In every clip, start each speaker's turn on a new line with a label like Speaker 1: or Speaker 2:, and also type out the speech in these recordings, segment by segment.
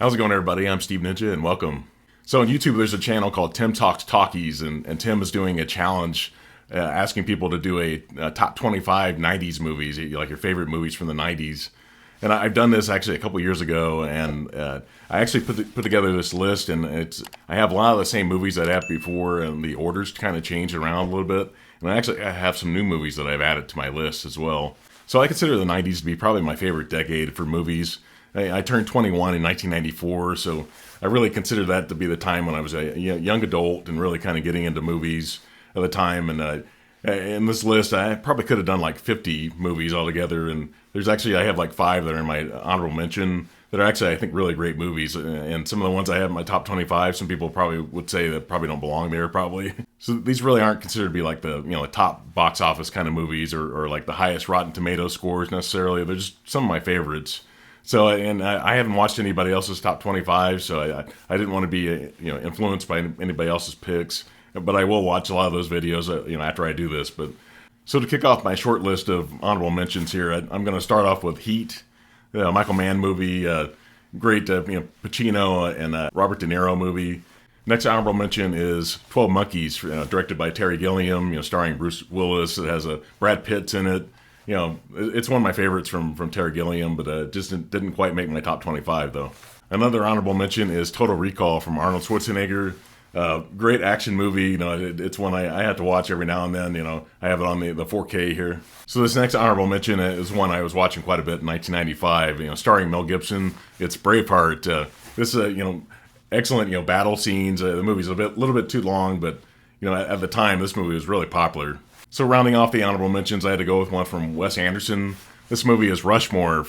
Speaker 1: How's it going, everybody? I'm Steve Ninja, and welcome. So on YouTube, there's a channel called TimTalksTalkies, and Tim is doing a challenge asking people to do a top 25 90s movies, like your favorite movies from the 90s. And I've done this actually a couple years ago, and I actually put together this list, and I have a lot of the same movies that I have before, and the orders kind of changed around a little bit. And I have some new movies that I've added to my list as well. So I consider the 90s to be probably my favorite decade for movies. I turned 21 in 1994, so I really consider that to be the time when I was a young adult and really kind of getting into movies at the time. And in this list, I probably could have done like 50 movies altogether. And I have like 5 that are in my honorable mention that are actually, I think, really great movies. And some of the ones I have in my top 25, some people probably would say that probably don't belong there, probably. So these really aren't considered to be like the top box office kind of movies or like the highest Rotten Tomato scores necessarily. They're just some of my favorites. So, and I haven't watched anybody else's top 25, so I didn't want to be influenced by anybody else's picks. But I will watch a lot of those videos after I do this. But so to kick off my short list of honorable mentions here, I'm going to start off with Heat, Michael Mann movie, great Pacino and Robert De Niro movie. Next honorable mention is 12 Monkeys, directed by Terry Gilliam, starring Bruce Willis. It has Brad Pitt in it. It's one of my favorites from Terry Gilliam, but just didn't quite make my top 25, though. Another honorable mention is Total Recall from Arnold Schwarzenegger. Great action movie. It's one I have to watch every now and then. I have it on the 4K here. So this next honorable mention is one I was watching quite a bit in 1995. Starring Mel Gibson. It's Braveheart. This is excellent battle scenes. The movie's a little bit too long, but at the time this movie was really popular. So rounding off the honorable mentions, I had to go with one from Wes Anderson. This movie is Rushmore,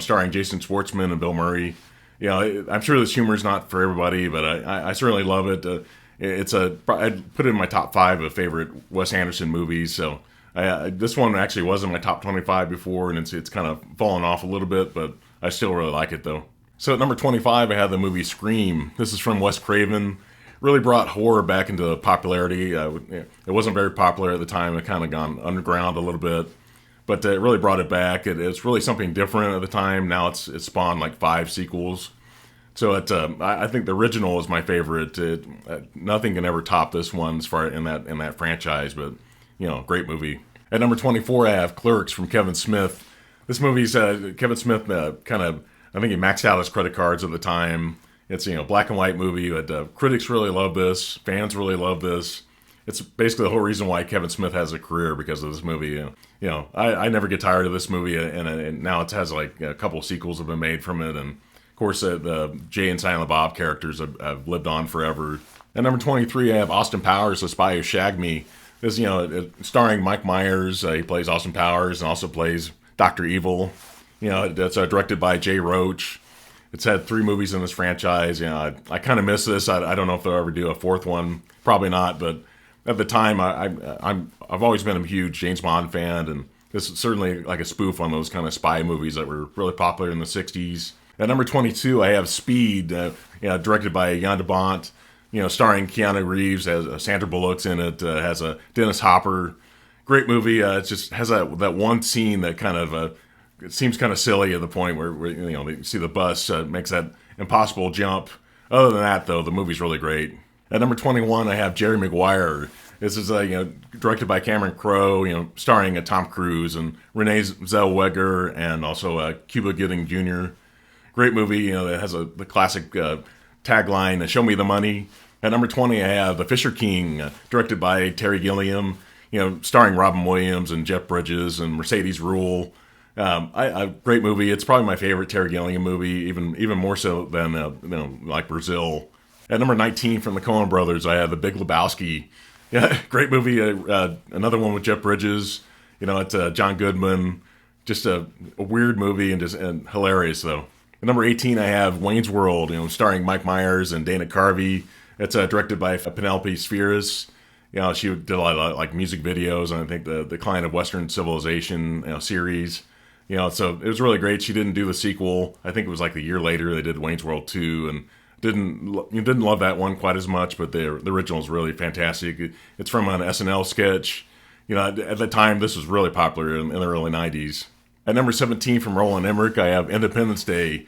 Speaker 1: starring Jason Schwartzman and Bill Murray. I'm sure this humor is not for everybody, but I certainly love it. I'd put it in my top 5 of favorite Wes Anderson movies. So this one actually was in my top 25 before, and it's kind of fallen off a little bit, but I still really like it though. So at number 25, I have the movie Scream. This is from Wes Craven. Really brought horror back into popularity. It wasn't very popular at the time. It kind of gone underground a little bit, but it really brought it back. It's really something different at the time. Now it's spawned like 5 sequels. So I think the original is my favorite. Nothing can ever top this one as far in that franchise. But great movie. At number 24, I have Clerks from Kevin Smith. This movie's Kevin Smith I think he maxed out his credit cards at the time. It's black and white movie, but critics really love this. Fans really love this. It's basically the whole reason why Kevin Smith has a career, because of this movie. I never get tired of this movie, and now it has like a couple sequels have been made from it, and of course the Jay and Silent Bob characters have lived on forever. At number 23, I have Austin Powers, The Spy Who Shagged Me. This starring Mike Myers. He plays Austin Powers and also plays Dr. Evil. It's directed by Jay Roach. It's had 3 movies in this franchise. I kind of miss this. I don't know if they'll ever do a 4th one. Probably not. But at the time, I've always been a huge James Bond fan, and this is certainly like a spoof on those kind of spy movies that were really popular in the 60s. At number 22, I have Speed, directed by Jan de Bont. Starring Keanu Reeves, has Sandra Bullock's in it. Has a Dennis Hopper. Great movie. It just has that one scene that kind of it seems kind of silly at the point where you see the bus makes that impossible jump. Other than that, though, the movie's really great. At number 21, I have Jerry Maguire. This is directed by Cameron Crowe, starring Tom Cruise and Renee Zellweger and also Cuba Gooding Jr. Great movie. It has the classic tagline, "Show me the money." At number 20, I have The Fisher King, directed by Terry Gilliam. Starring Robin Williams and Jeff Bridges and Mercedes Ruehl. Great movie. It's probably my favorite Terry Gilliam movie, even more so than like Brazil. At number 19 from the Coen Brothers, I have The Big Lebowski. Yeah, great movie. Another one with Jeff Bridges. It's John Goodman. Just a weird movie and hilarious though. At number 18, I have Wayne's World. Starring Mike Myers and Dana Carvey. It's directed by Penelope Spheris. She did a lot of like music videos, and I think the Decline of Western Civilization series. So it was really great. She didn't do the sequel. I think it was like a year later they did Wayne's World 2, and didn't love that one quite as much, but the original is really fantastic. It's from an SNL sketch. At the time, this was really popular in the early 90s. At number 17 from Roland Emmerich, I have Independence Day,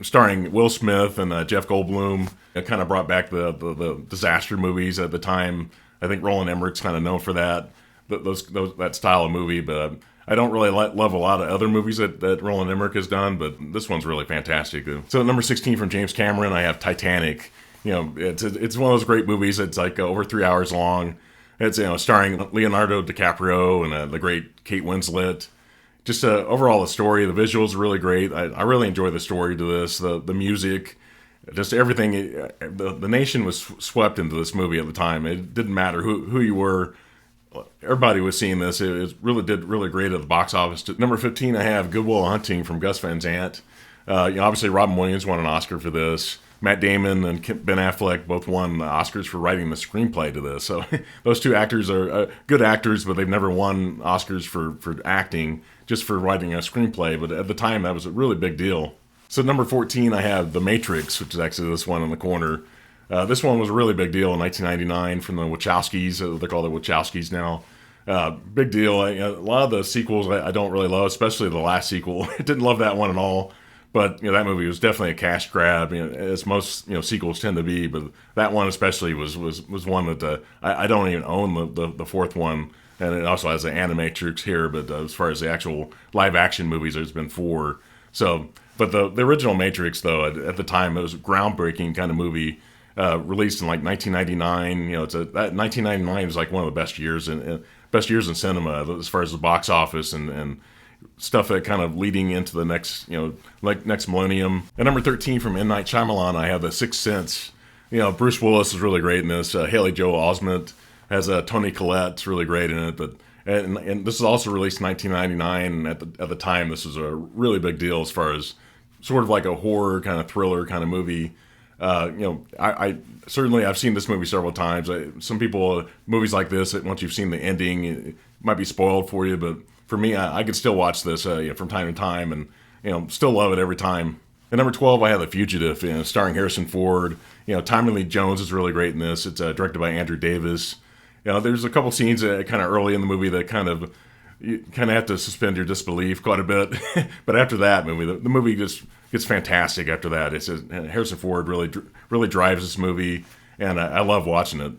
Speaker 1: starring Will Smith and Jeff Goldblum. It kind of brought back the disaster movies at the time. I think Roland Emmerich's kind of known for that, that style of movie. But I don't really love a lot of other movies that Roland Emmerich has done, but this one's really fantastic. So at number 16 from James Cameron, I have Titanic. It's one of those great movies. It's like over 3 hours long. It's starring Leonardo DiCaprio and the great Kate Winslet. Just overall, the story, the visuals are really great. I really enjoy the story to this, the music, just everything. The nation was swept into this movie at the time. It didn't matter who you were. Everybody was seeing this. It really did really great at the box office. Number 15, I have Good Will Hunting from Gus Van Sant. Obviously, Robin Williams won an Oscar for this. Matt Damon and Ben Affleck both won the Oscars for writing the screenplay to this. So those two actors are good actors, but they've never won Oscars for acting, just for writing a screenplay. But at the time, that was a really big deal. So number 14, I have The Matrix, which is actually this one in the corner. This one was a really big deal in 1999 from the Wachowskis. They call the Wachowskis now. Big deal. A lot of the sequels I don't really love, especially the last sequel. I didn't love that one at all. But that movie was definitely a cash grab, as most sequels tend to be. But that one especially was one that I don't even own the fourth one, and it also has the Animatrix here. But as far as the actual live action movies, there's been 4. So, but the original Matrix though, at the time, it was a groundbreaking kind of movie, released in like 1999. 1999 was like one of the best years in cinema as far as the box office and stuff that kind of leading into the next, next millennium. At number 13 from M. Night Shyamalan, I have The Sixth Sense. Bruce Willis is really great in this. Haley Joel Osment has Toni Collette's really great in it. But and this is also released in 1999. And at the time, this was a really big deal as far as sort of like a horror kind of thriller kind of movie. I certainly I've seen this movie several times. Some people, movies like this, once you've seen the ending, it might be spoiled for you, but for me, I could still watch this from time to time, and still love it every time. At number 12, I have The Fugitive, starring Harrison Ford. Tommy Lee Jones is really great in this. It's directed by Andrew Davis. There's a couple scenes kind of early in the movie that you kind of have to suspend your disbelief quite a bit. But after that movie, the movie just gets fantastic. After that, Harrison Ford really drives this movie, and I love watching it.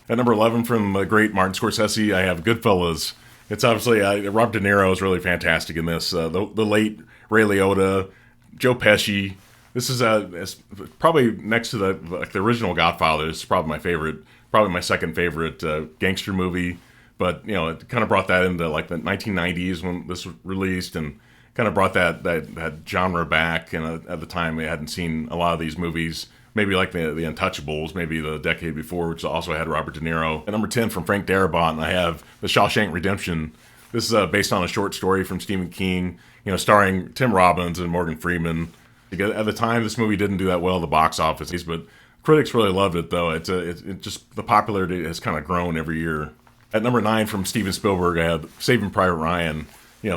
Speaker 1: At number 11, from the great Martin Scorsese, I have Goodfellas. It's obviously Robert De Niro is really fantastic in this. The late Ray Liotta, Joe Pesci. This is probably next to the original Godfather. It's probably my favorite, probably my second favorite gangster movie. But it kind of brought that into like the 1990s when this was released, and kind of brought that genre back. And at the time, we hadn't seen a lot of these movies. Maybe like the Untouchables, maybe the decade before, which also had Robert De Niro. At number 10 from Frank Darabont, I have The Shawshank Redemption. This is based on a short story from Stephen King, starring Tim Robbins and Morgan Freeman. At the time, this movie didn't do that well at the box office, but critics really loved it, though. It just, the popularity has kind of grown every year. At number 9 from Steven Spielberg, I have Saving Private Ryan.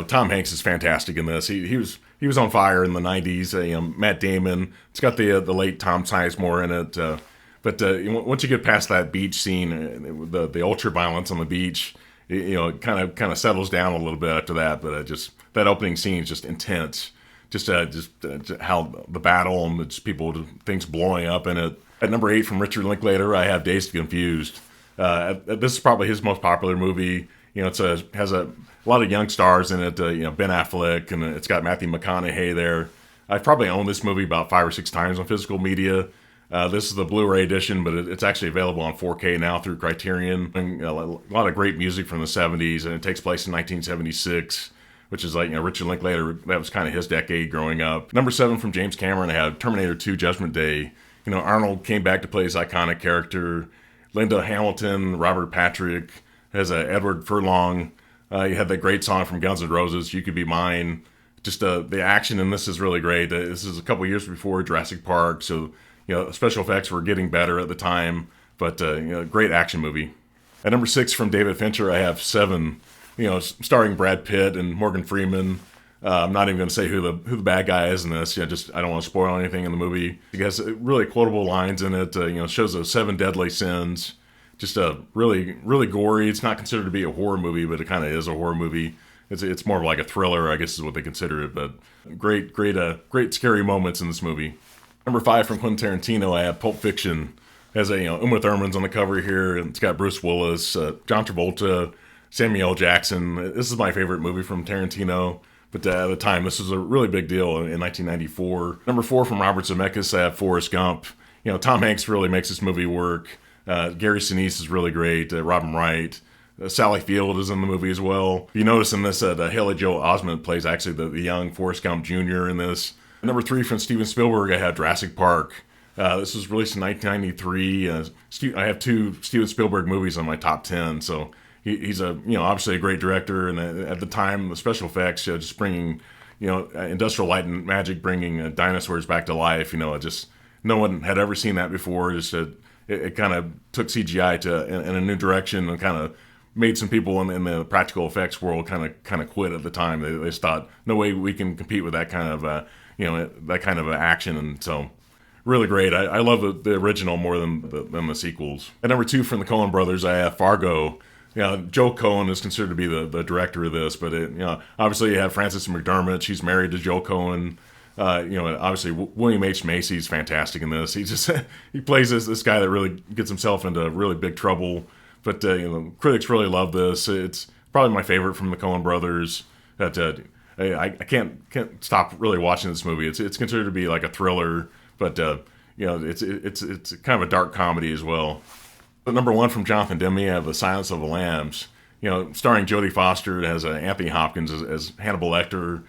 Speaker 1: Tom Hanks is fantastic in this. He was on fire in the 90s. Matt Damon. It's got the late Tom Sizemore in it. But once you get past that beach scene, the ultra violence on the beach, it kind of settles down a little bit after that. But just that opening scene is just intense. Just how the battle and just things blowing up in it. At number 8 from Richard Linklater, I have Dazed and Confused. This is probably his most popular movie. Has a lot of young stars in it. Ben Affleck, and it's got Matthew McConaughey there. I've probably owned this movie about 5 or 6 times on physical media. This is the Blu-ray edition, but it's actually available on 4K now through Criterion. And, a lot of great music from the 70s, and it takes place in 1976, which is like, Richard Linklater, that was kind of his decade growing up. Number 7 from James Cameron, I have Terminator 2 Judgment Day. Arnold came back to play his iconic character. Linda Hamilton, Robert Patrick, has Edward Furlong. You had that great song from Guns N' Roses, You Could Be Mine. Just the action in this is really great. This is a couple years before Jurassic Park, so special effects were getting better at the time. But great action movie. At number 6 from David Fincher, I have Seven. Starring Brad Pitt and Morgan Freeman. I'm not even going to say who the bad guy is in this. I don't want to spoil anything in the movie. It has really quotable lines in it. Shows the 7 deadly sins. Just really, really gory. It's not considered to be a horror movie, but it kind of is a horror movie. It's more of like a thriller, I guess is what they consider it. But great scary moments in this movie. Number 5 from Quentin Tarantino, I have Pulp Fiction. It has Uma Thurman's on the cover here, and it's got Bruce Willis, John Travolta, Samuel L. Jackson. This is my favorite movie from Tarantino. But at the time, this was a really big deal in 1994. Number 4 from Robert Zemeckis, I have Forrest Gump. Tom Hanks really makes this movie work. Gary Sinise is really great. Robin Wright. Sally Field is in the movie as well. You notice in this that Haley Joel Osment plays actually the young Forrest Gump Jr. in this. Number 3 from Steven Spielberg, I have Jurassic Park. This was released in 1993. I have 2 Steven Spielberg movies on my top 10, so he's obviously a great director, and at the time the special effects just bringing industrial light and magic, bringing dinosaurs back to life. Just no one had ever seen that before. Just it kind of took CGI in a new direction and kind of made some people in the practical effects world kind of quit at the time. They just thought, no way we can compete with that kind of that kind of action, and so. Really great. I love the original more than the sequels. At number 2 from the Coen brothers, I have Fargo. Joe Coen is considered to be the director of this, but obviously you have Frances McDormand. She's married to Joe Coen. Obviously William H. Macy's fantastic in this. He plays this guy that really gets himself into really big trouble. But critics really love this. It's probably my favorite from the Coen brothers. I can't stop really watching this movie. It's considered to be like a thriller. But it's kind of a dark comedy as well. But number 1 from Jonathan Demme, I have The Silence of the Lambs. Starring Jodie Foster. It has Anthony Hopkins as Hannibal Lecter.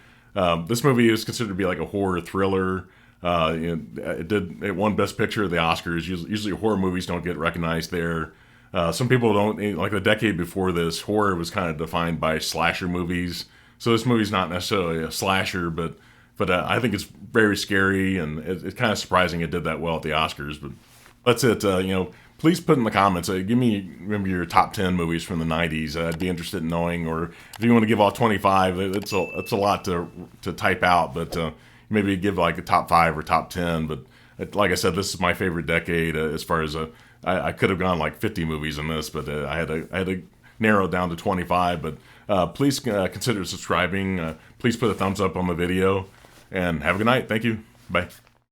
Speaker 1: This movie is considered to be like a horror thriller. It won Best Picture at the Oscars. Usually horror movies don't get recognized there. Some people don't, like the decade before this, horror was kind of defined by slasher movies. So this movie's not necessarily a slasher, but I think it's very scary, and it's kind of surprising it did that well at the Oscars. But that's it. Please put in the comments. Give me maybe your top 10 movies from the 90s. I'd be interested in knowing. Or if you want to give all 25, it's a lot to type out. But maybe give like a top 5 or top 10. But like I said, this is my favorite decade as far as I could have gone like 50 movies in this, but I had to narrow it down to 25. But please consider subscribing. Please put a thumbs up on the video. And have a good night. Thank you. Bye.